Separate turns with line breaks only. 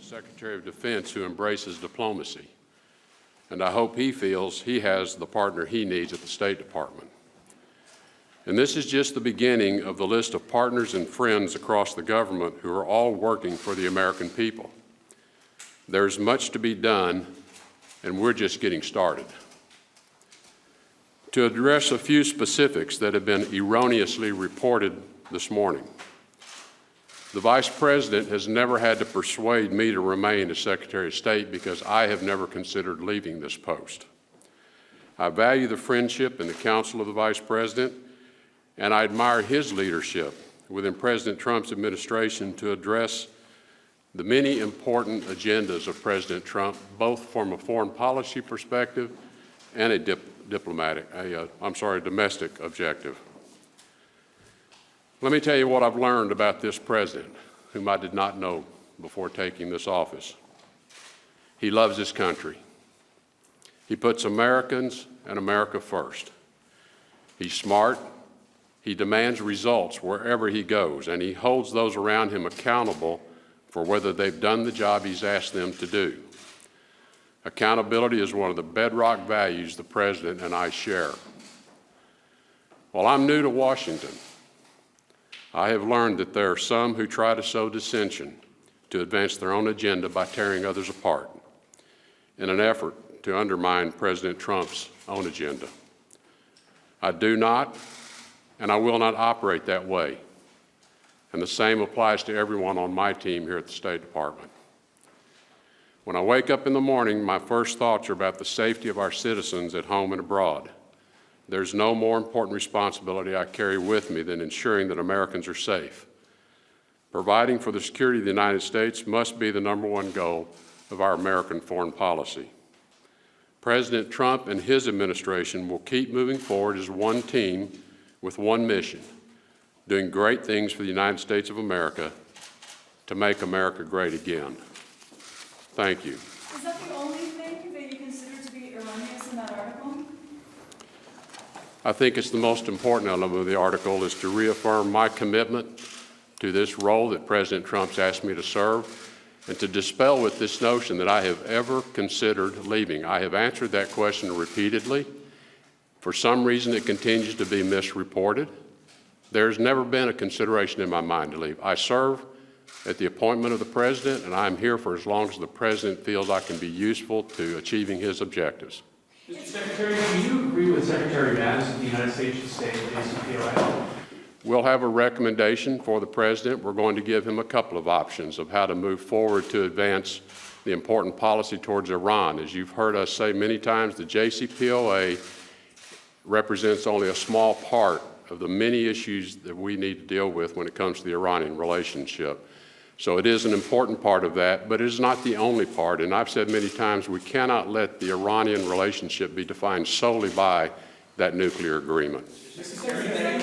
Secretary of Defense who embraces diplomacy, and I hope he feels he has the partner he needs at the State Department. And this is just the beginning of the list of partners and friends across the government who are all working for the American people. There's much to be done, and we're just getting started. To address a few specifics that have been erroneously reported this morning. The Vice President has never had to persuade me to remain as Secretary of State because I have never considered leaving this post. I value the friendship and the counsel of the Vice President, and I admire his leadership within President Trump's administration to address the many important agendas of President Trump, both from a foreign policy perspective and a domestic objective. Let me tell you what I've learned about this president, whom I did not know before taking this office. He loves his country. He puts Americans and America first. He's smart. He demands results wherever he goes, and he holds those around him accountable for whether they've done the job he's asked them to do. Accountability is one of the bedrock values the President and I share. While I'm new to Washington, I have learned that there are some who try to sow dissension to advance their own agenda by tearing others apart in an effort to undermine President Trump's own agenda. I do not, and I will not operate that way. And the same applies to everyone on my team here at the State Department. When I wake up in the morning, my first thoughts are about the safety of our citizens at home and abroad. There's no more important responsibility I carry with me than ensuring that Americans are safe. Providing for the security of the United States must be the #1 goal of our American foreign policy. President Trump and his administration will keep moving forward as one team with one mission, doing great things for the United States of America to make America great again. Thank you.
Is that the only thing that you consider to be erroneous in that article?
I think it's the most important element of the article is to reaffirm my commitment to this role that President Trump's asked me to serve and to dispel with this notion that I have ever considered leaving. I have answered that question repeatedly. For some reason, it continues to be misreported. There's never been a consideration in my mind to leave. I serve at the appointment of the President, and I'm here for as long as the President feels I can be useful to achieving his objectives.
Mr. Secretary, do you agree with Secretary Mattis that the United States should stay in the JCPOA?
We'll have a recommendation for the President. We're going to give him a couple of options of how to move forward to advance the important policy towards Iran. As you've heard us say many times, the JCPOA represents only a small part of the many issues that we need to deal with when it comes to the Iranian relationship. So it is an important part of that, but it is not the only part. And I've said many times we cannot let the Iranian relationship be defined solely by that nuclear agreement.
Mr. Secretary,